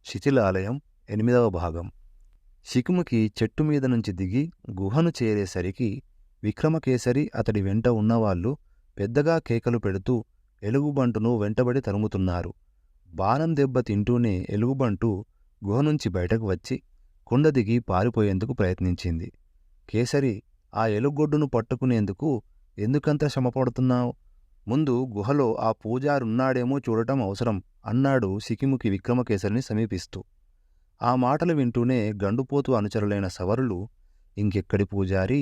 శిథిలాలయం 8వ భాగం. శిఖిముఖి చెట్టు మీద నుంచి దిగి గుహను చేరేసరికి విక్రమకేసరి అతడి వెంట ఉన్నవాళ్ళు పెద్దగా కేకలు పెడుతూ ఎలుగుబంటును వెంటబడి తరుముతున్నారు. బాణం దెబ్బ తింటూనే ఎలుగుబంటు గుహనుంచి బయటకు వచ్చి కొండ దిగి పారిపోయేందుకు ప్రయత్నించింది. కేసరి, ఆ ఎలుగొడ్డును పట్టుకునేందుకు ఎందుకంత శ్రమపడుతున్నావు? ముందు గుహలో ఆ పూజారున్నాడేమో చూడటం అవసరం అన్నాడు శిఖిముఖి విక్రమకేసరిని సమీపిస్తూ. ఆ మాటలు వింటూనే గండుపోతు అనుచరులైన సవరులు, ఇంకెక్కడి పూజారి,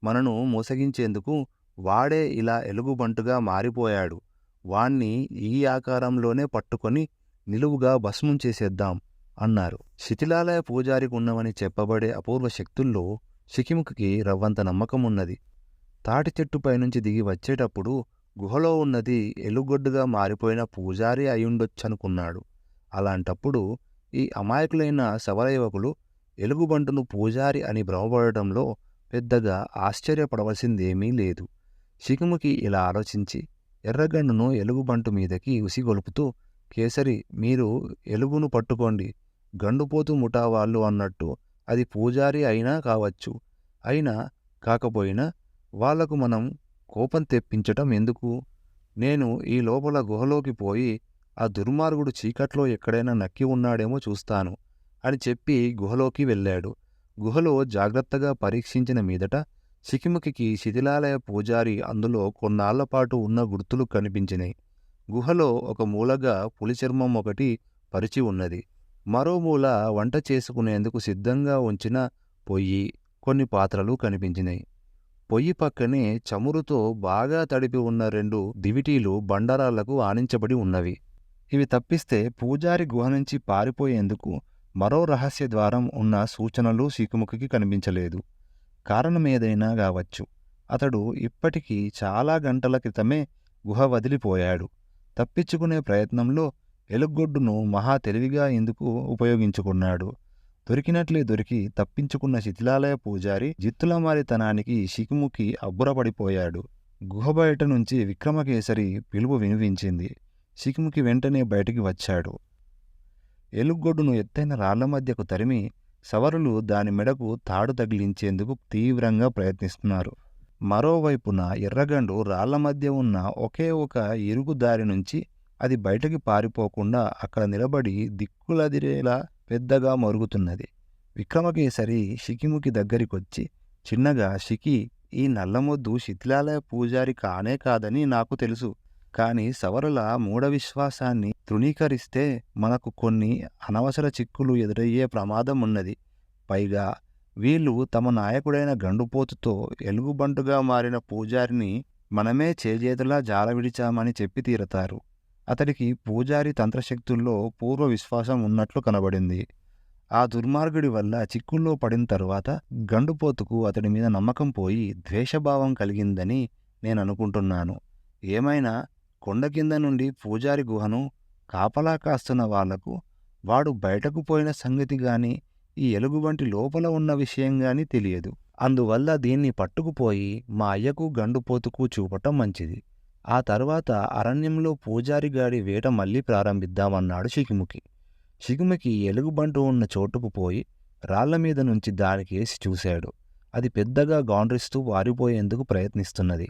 మనను మోసగించేందుకు వాడే ఇలా ఎలుగుబంటుగా మారిపోయాడు, వాణ్ణి ఈ ఆకారంలోనే పట్టుకొని నిలువుగా భస్మం చేసేద్దాం అన్నారు. శిథిలాలయ పూజారికి ఉన్నవని చెప్పబడే అపూర్వ శక్తుల్లో శిఖిముఖికి రవ్వంత నమ్మకమున్నది. తాటి చెట్టుపైనుంచి దిగి వచ్చేటప్పుడు గుహలో ఉన్నది ఎలుగొడ్డుగా మారిపోయిన పూజారి అయుండొచ్చనుకున్నాడు. అలాంటప్పుడు ఈ అమాయకులైన శవరయువకులు ఎలుగుబంటును పూజారి అని భ్రమపడటంలో పెద్దగా ఆశ్చర్యపడవలసిందేమీ లేదు. శిఖిముఖి ఇలా ఆలోచించి ఎర్రగన్నును ఎలుగుబంటు మీదకి ఉసిగొలుపుతూ, కేసరి, మీరు ఎలుగును పట్టుకోండి. గండుపోతు ముఠావాళ్ళు అన్నట్టు అది పూజారి అయినా కావచ్చు, అయినా కాకపోయినా వాళ్లకు మనం కోపం తెప్పించటం ఎందుకు? నేను ఈ లోపల గుహలోకి పోయి ఆ దుర్మార్గుడు చీకట్లో ఎక్కడైనా నక్కి ఉన్నాడేమో చూస్తాను అని చెప్పి గుహలోకి వెళ్ళాడు. గుహలో జాగ్రత్తగా పరీక్షించిన మీదట శిఖిముఖికి శిథిలాలయ పూజారి అందులో కొన్నాళ్లపాటు ఉన్న గుర్తులు కనిపించినాయి. గుహలో ఒక మూలగా పులిచర్మం ఒకటి పరిచి ఉన్నది. మరో మూల వంట చేసుకునేందుకు సిద్ధంగా ఉంచిన పొయ్యి, కొన్ని పాత్రలు కనిపించినాయి. పొయ్యి పక్కనే చమురుతో బాగా తడిపి ఉన్న 2 దివిటీలు బండరాళ్లకు ఆనించబడి ఉన్నవి. ఇవి తప్పిస్తే పూజారి గుహ నుంచి పారిపోయేందుకు మరో రహస్య ద్వారం ఉన్న సూచనలు శిఖిముఖికి కనిపించలేదు. కారణమేదైనా గావచ్చు, అతడు ఇప్పటికీ చాలా గంటల క్రితమే గుహ వదిలిపోయాడు. తప్పించుకునే ప్రయత్నంలో ఎలుగొడ్డును మహా తెలివిగా ఎందుకు ఉపయోగించుకున్నాడు? దొరికినట్లే దొరికి తప్పించుకున్న శిథిలాలయ పూజారి జిత్తులమారితనానికి శిఖిముఖి అబ్బురపడిపోయాడు. గుహ బయట నుంచి విక్రమకేసరి పిలుపు వినిపించింది. శిఖిముఖి వెంటనే బయటికి వచ్చాడు. ఎలుగొడ్డును ఎత్తైన రాళ్ల మధ్యకు తరిమి సవరులు దాని మెడకు తాడు తగిలించేందుకు తీవ్రంగా ప్రయత్నిస్తున్నారు. మరోవైపున ఎర్రగండు రాళ్ల మధ్య ఉన్న ఒకే ఒక ఇరుగు దారి నుంచి అది బయటకి పారిపోకుండా అక్కడ నిలబడి దిక్కులదిరేలా పెద్దగా మరుగుతున్నది. విక్రమకేసరి శిఖిముఖి దగ్గరికొచ్చి చిన్నగా, శిఖి, ఈ నల్లమొద్దు శిథిలాలయ పూజారి కానే కాదని నాకు తెలుసు. కాని సవరుల మూఢ విశ్వాసాన్ని తృణీకరిస్తే మనకు కొన్ని అనవసర చిక్కులు ఎదురయ్యే ప్రమాదం ఉన్నది. పైగా వీళ్ళు తమ నాయకుడైన గండుపోతుతో ఎలుగుబంటుగా మారిన పూజారిని మనమే చేజేతులా జారవిడిచామని చెప్పి తీరతారు. అతడికి పూజారి తంత్రశక్తుల్లో పూర్వ విశ్వాసం ఉన్నట్లు కనబడింది. ఆ దుర్మార్గుడి వల్ల చిక్కుల్లో పడిన తరువాత గండుపోతుకు అతడి మీద నమ్మకం పోయి ద్వేషభావం కలిగిందని నేననుకుంటున్నాను. ఏమైనా కొండ కింద నుండి పూజారి గుహను కాపలా కాస్తున్న వాళ్లకు వాడు బయటకు పోయిన సంగతి గాని ఈ ఎలుగుబంటి లోపల ఉన్న విషయం గాని తెలియదు. అందువల్ల దీన్ని పట్టుకుపోయి మా అయ్యకు గండుపోతుకు చూపటం మంచిది. ఆ తర్వాత అరణ్యంలో పూజారిగాడి వేట మళ్లీ ప్రారంభిద్దామన్నాడు శిఖిముఖి. శిఖిముఖి ఎలుగుబంటు ఉన్న చోటుకు పోయి రాళ్లమీద నుంచి దానికేసి చూశాడు. అది పెద్దగా గాండ్రిస్తూ వారిపోయేందుకు ప్రయత్నిస్తున్నది.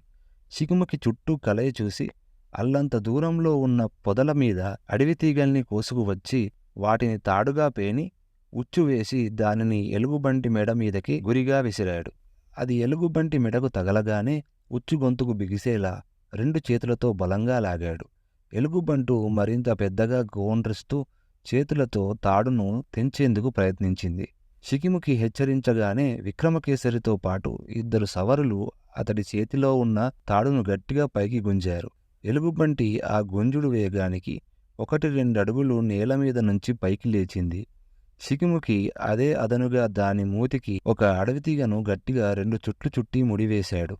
శిఖిముఖి చుట్టూ కలయి చూసి అల్లంత దూరంలో ఉన్న పొదల మీద అడవి తీగల్ని కోసుకువచ్చి వాటిని తాడుగా పేని ఉచ్చువేసి దానిని ఎలుగుబంటి మెడ మీదకి గురిగా విసిరాడు. అది ఎలుగుబంటి మెడకు తగలగానే ఉచ్చు గొంతుకు బిగిసేలా 2 చేతులతో బలంగా లాగాడు. ఎలుగుబంటు మరింత పెద్దగా గోండ్రిస్తూ చేతులతో తాడును తెంచేందుకు ప్రయత్నించింది. శిఖిముఖి హెచ్చరించగానే విక్రమకేసరితో పాటు 2 సవరులు అతడి చేతిలో ఉన్న తాడును గట్టిగా పైకి గుంజారు. ఎలుగుబంటి ఆ గుంజుడు వేగానికి 1-2 అడుగులు నేలమీద నుంచి పైకి లేచింది. శిఖిముఖి అదే అదనుగా దాని మూతికి ఒక అడవితీగను గట్టిగా 2 చుట్లు చుట్టి ముడివేశాడు.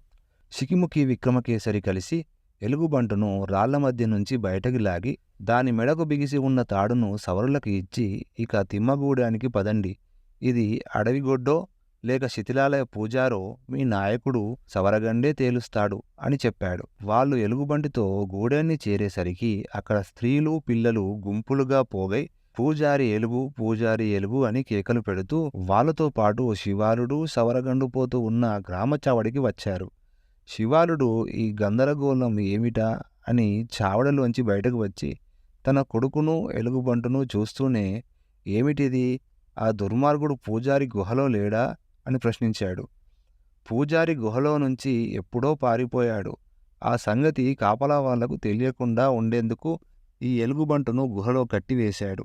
శిఖిముఖి విక్రమకేసరి కలిసి ఎలుగుబంటును రాళ్ల మధ్య నుంచి బయటకి లాగి దాని మెడకు బిగిసి ఉన్న తాడును సవరులకు ఇచ్చి, ఇక తిమ్మగూడానికి పదండి. ఇది అడవిగొడ్డో లేక శిథిలాలయ పూజారో మీ నాయకుడు సవరగండే తేలుస్తాడు అని చెప్పాడు. వాళ్ళు ఎలుగుబంటితో గూడెన్ని చేరేసరికి అక్కడ స్త్రీలు పిల్లలు గుంపులుగా పోగై పూజారి ఎలుగు పూజారి ఎలుగు అని కేకలు పెడుతూ వాళ్ళతో పాటు శివాలుడు సవరగండుపోతూ ఉన్న గ్రామ చావడికి వచ్చారు. శివాలుడు ఈ గందరగోళం ఏమిటా అని చావడలోంచి బయటకు వచ్చి తన కొడుకును ఎలుగుబంటును చూస్తూనే, ఏమిటిది, ఆ దుర్మార్గుడు పూజారి గుహలో లేడా అని ప్రశ్నించాడు. పూజారి గుహలో నుంచి ఎప్పుడో పారిపోయాడు. ఆ సంగతి కాపలా వాళ్లకు తెలియకుండా ఉండేందుకు ఈ ఎలుగుబంటును గుహలో కట్టివేశాడు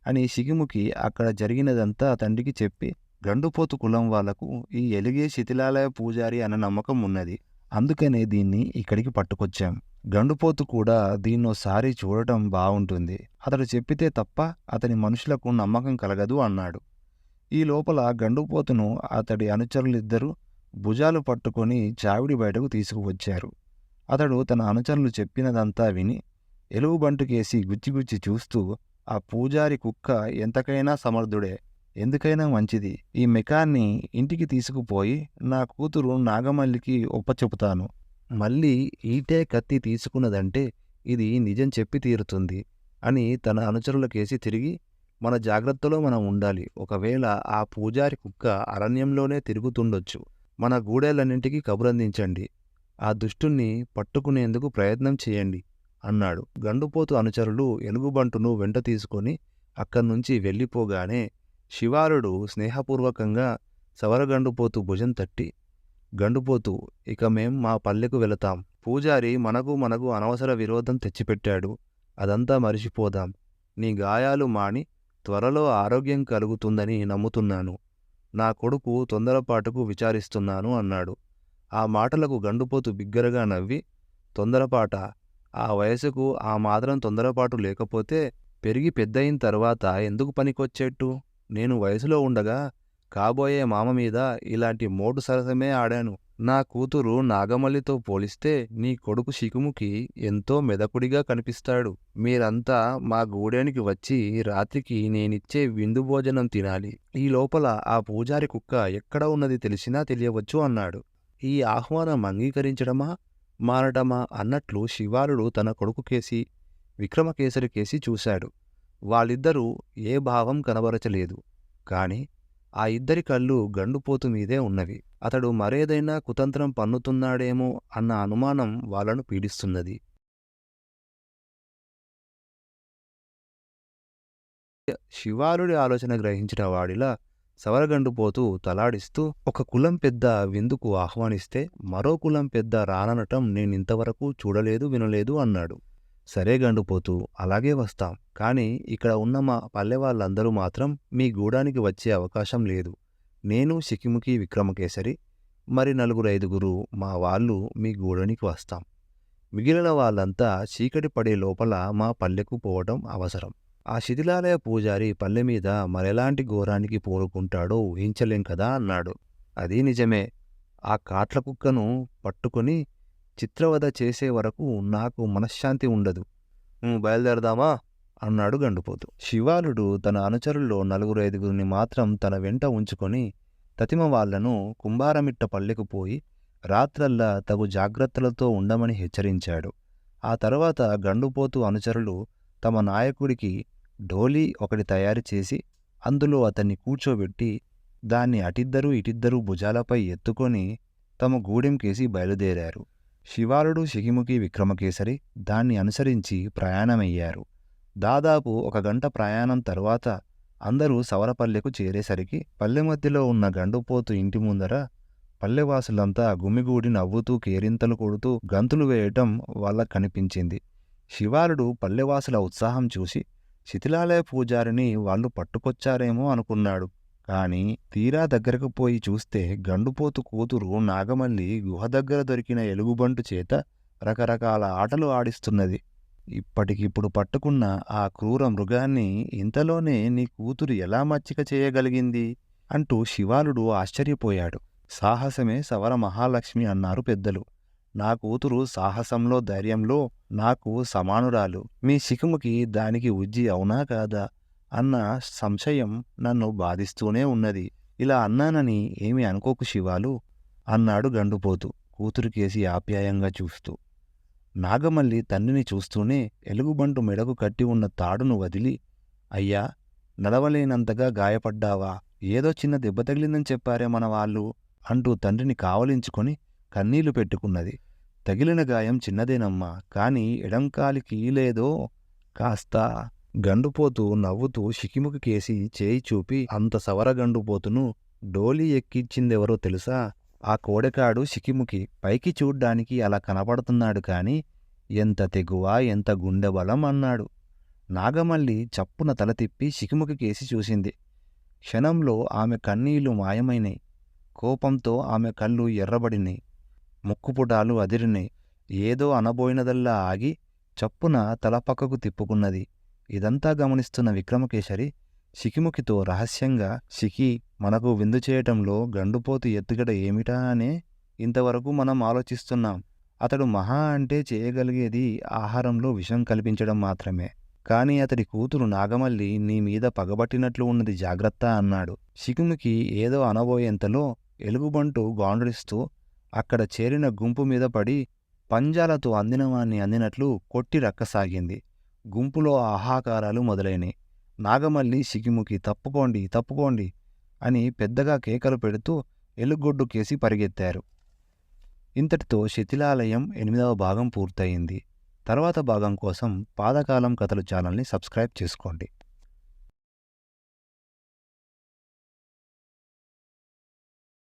అని శిఖిముఖి అక్కడ జరిగినదంతా తండ్రికి చెప్పి, గండుపోతు కులం వాళ్లకు ఈ ఎలుగే శిథిలాలయ పూజారి అన్న నమ్మకం ఉన్నది. అందుకనే దీన్ని ఇక్కడికి పట్టుకొచ్చాం. గండుపోతు కూడా దీన్నోసారి చూడటం బావుంటుంది. అతడు చెప్పితే తప్ప అతని మనుషులకు నమ్మకం కలగదు అన్నాడు. ఈ లోపల గండుపోతును అతడి అనుచరులిద్దరూ భుజాలు పట్టుకొని చావిడి బయటకు తీసుకువచ్చారు. అతడు తన అనుచరులు చెప్పినదంతా విని ఎలుగుబంటుకేసి గుచ్చిగుచ్చి చూస్తూ, ఆ పూజారి కుక్క ఎంతకైనా సమర్థుడే, ఎందుకైనా మంచిది. ఈ మెకాన్ని ఇంటికి తీసుకుపోయి నా కూతురు నాగమల్లికి ఒప్పచెపుతాను. మళ్ళీ ఈటే కత్తి తీసుకున్నదంటే ఇది నిజం చెప్పి తీరుతుంది అని తన అనుచరులకేసి తిరిగి, మన జాగ్రత్తలో మనం ఉండాలి. ఒకవేళ ఆ పూజారి కుక్క అరణ్యంలోనే తిరుగుతుండొచ్చు. మన గూడెలన్నింటికీ కబురందించండి. ఆ దుష్టుణ్ణి పట్టుకునేందుకు ప్రయత్నం చేయండి అన్నాడు. గండుపోతు అనుచరులు ఎలుగుబంటును వెంట తీసుకొని అక్కడ్నుంచి వెళ్ళిపోగానే శివాలుడు స్నేహపూర్వకంగా సవరగండుపోతు భుజం తట్టి, గండుపోతూ, ఇక మేం మా పల్లెకు వెళతాం. పూజారి మనకు అనవసర విరోధం తెచ్చిపెట్టాడు. అదంతా మరిచిపోదాం. నీ గాయాలు మాని త్వరలో ఆరోగ్యం కలుగుతుందని నమ్ముతున్నాను. నా కొడుకు తొందరపాటుకు విచారిస్తున్నాను అన్నాడు. ఆ మాటలకు గండుపోతు బిగ్గరగా నవ్వి, తొందరపాట? ఆ వయసుకు ఆ మాత్రం తొందరపాటు లేకపోతే పెరిగి పెద్దయిన తర్వాత ఎందుకు పనికొచ్చేట్టు? నేను వయసులో ఉండగా కాబోయే మామ మీద ఇలాంటి మోటు సరసమే ఆడాను. నా కూతురు నాగమల్లితో పోలిస్తే నీ కొడుకు శిఖిముఖి ఎంతో మెదకుడిగా కనిపిస్తాడు. మీరంతా మా గూడెనికి వచ్చి రాత్రికి నేనిచ్చే విందు భోజనం తినాలి. ఈ లోపల ఆ పూజారి కుక్క ఎక్కడ ఉన్నది తెలిసినా తెలియవచ్చు అన్నాడు. ఈ ఆహ్వానం అంగీకరించడమా మానటమా అన్నట్లు శివాలుడు తన కొడుకుకేసి విక్రమకేసరికేసి చూశాడు. వాళ్ళిద్దరూ ఏ భావం కనబరచలేదు. కాని ఆ ఇద్దరి కళ్ళు గండుపోతు మీదే ఉన్నవి. అతడు మరేదైనా కుతంత్రం పన్నుతున్నాడేమో అన్న అనుమానం వాళ్ళను పీడిస్తున్నది. శివాలుడి ఆలోచన గ్రహించిన వాడిలా సవరగండుపోతూ తలాడిస్తూ, ఒక కులం పెద్ద విందుకు ఆహ్వానిస్తే మరో కులం పెద్ద రాననటం నేనింతవరకు చూడలేదు వినలేదు అన్నాడు. సరే గండుపోతూ, అలాగే వస్తాం. కాని ఇక్కడ ఉన్న మా పల్లెవాళ్ళందరూ మాత్రం మీ గూడానికి వచ్చే అవకాశం లేదు. నేను శిఖిముఖి విక్రమకేసరి మరి 4-5 మా వాళ్ళు మీ గూడానికి వస్తాం. మిగిలిన వాళ్ళంతా చీకటి పడే లోపల మా పల్లెకు పోవటం అవసరం. ఆ శిథిలాలయ పూజారి పల్లె మీద మరెలాంటి ఘోరానికి పూనుకుంటాడో ఊహించలేం కదా అన్నాడు. అదీ నిజమే. ఆ కాట్ల కుక్కను పట్టుకుని చిత్రవధ చేసే వరకు నాకు మనశ్శాంతి ఉండదు. బయలుదేరదామా అన్నాడు గండుపోతు. శివాలుడు తన అనుచరుల్లో 4-5 మాత్రం తన వెంట ఉంచుకొని తతిమ వాళ్లను కుంభారమిట్ట పల్లెకు పోయి రాత్రల్లా తగు జాగ్రత్తలతో ఉండమని హెచ్చరించాడు. ఆ తర్వాత గండుపోతు అనుచరులు తమ నాయకుడికి ఢోలీ ఒకటి తయారు చేసి అందులో అతన్ని కూర్చోబెట్టి దాన్ని అటిద్దరూ ఇటిద్దరూ భుజాలపై ఎత్తుకొని తమ గూడెంకేసి బయలుదేరారు. శివాలుడు శిఖిముఖి విక్రమకేసరి దాన్ని అనుసరించి ప్రయాణమయ్యారు. దాదాపు 1 గంట ప్రయాణం తరువాత అందరూ సవరపల్లెకు చేరేసరికి పల్లె మధ్యలో ఉన్న గండుపోతు ఇంటి ముందర పల్లెవాసులంతా గుమిగూడి నవ్వుతూ కేరింతలు కొడుతూ గంతులు వేయటం వాళ్ళకు కనిపించింది. శివాలుడు పల్లెవాసుల ఉత్సాహం చూసి శిథిలాలయ పూజారిని వాళ్ళు పట్టుకొచ్చారేమో అనుకున్నాడు. కాని తీరా దగ్గరకు పోయి చూస్తే గండుపోతు కూతురు నాగమల్లి గుహ దగ్గర దొరికిన ఎలుగుబంటు చేత రకరకాల ఆటలు ఆడిస్తున్నది. ఇప్పటికిప్పుడు పట్టుకున్న ఆ క్రూర మృగాన్ని ఇంతలోనే నీ కూతురు ఎలా మచ్చిక చేయగలిగింది అంటూ శివాలుడు ఆశ్చర్యపోయాడు. సాహసమే సవర మహాలక్ష్మి అన్నారు పెద్దలు. నా కూతురు సాహసంలో ధైర్యంలో నాకు సమానురాలు. మీ శిఖిముఖి దానికి ఉజ్జి అవునా కాదా అన్న సంశయం నన్ను బాధిస్తూనే ఉన్నది. ఇలా అన్నానని ఏమీ అనుకోకు శివాలు అన్నాడు గండుపోతు కూతురికేసి ఆప్యాయంగా చూస్తూ. నాగమల్లి తండ్రిని చూస్తూనే ఎలుగుబంటు మెడకు కట్టి ఉన్న తాడును వదిలి అయ్యా, నడవలేనంతగా గాయపడ్డావా? ఏదో చిన్న దెబ్బ తగిలిందని చెప్పారే మన వాళ్ళు అంటూ తండ్రిని కావలించుకొని కన్నీళ్లు పెట్టుకున్నది. తగిలిన గాయం చిన్నదేనమ్మా, కాని ఎడంకాలికి లేదో కాస్త గండుపోతూ నవ్వుతూ షికిముకి కేసి చేయి చూపి, అంత సవర గండుపోతును డోలీ ఎక్కించిందెవరో తెలుసా? ఆ కోడెకాడు షికిముకి. పైకి చూడ్డానికి అలా కనపడుతున్నాడు కాని ఎంత తెగువ, ఎంత గుండెబలం అన్నాడు. నాగమల్లి చప్పున తల తిప్పి షికిముకి కేసి చూసింది. క్షణంలో ఆమె కన్నీళ్లు మాయమైనాయి. కోపంతో ఆమె కళ్ళు ఎర్రబడినాయి. ముక్కుపుటాలు అదిరినాయి. ఏదో అనబోయినదల్లా ఆగి చప్పున తల పక్కకు తిప్పుకున్నది. ఇదంతా గమనిస్తున్న విక్రమకేసరి షికిముకితో రహస్యంగా, షికి, మనకు విందు చేయటంలో గండుపోతు ఎత్తుగడ ఏమిటా అనే ఇంతవరకు మనం ఆలోచిస్తున్నాం. అతడు మహా అంటే చేయగలిగేది ఆహారంలో విషం కల్పించడం మాత్రమే. కాని అతడి కూతురు నాగమల్లి నీ మీద పగబట్టినట్లు ఉన్నది, జాగ్రత్త అన్నాడు. షికిముకి ఏదో అనబోయేంతలో ఎలుగుబంటు గాండ్రిస్తూ అక్కడ చేరిన గుంపు మీద పడి పంజాలతో అందినవాణ్ణి అందినట్లు కొట్టి రక్కసాగింది. గుంపులో ఆహాకారాలు మొదలైనాయి. నాగమల్లి, షికిముకి తప్పుకోండి, తప్పుకోండి అని పెద్దగా కేకలు పెడుతూ ఎలుగొడ్డు కేసి పరిగెత్తారు. ఇంతటితో శిథిలాలయం 8వ భాగం పూర్తయింది. తర్వాత భాగం కోసం పాతకాలం కథలు ఛానల్ని సబ్స్క్రైబ్ చేసుకోండి.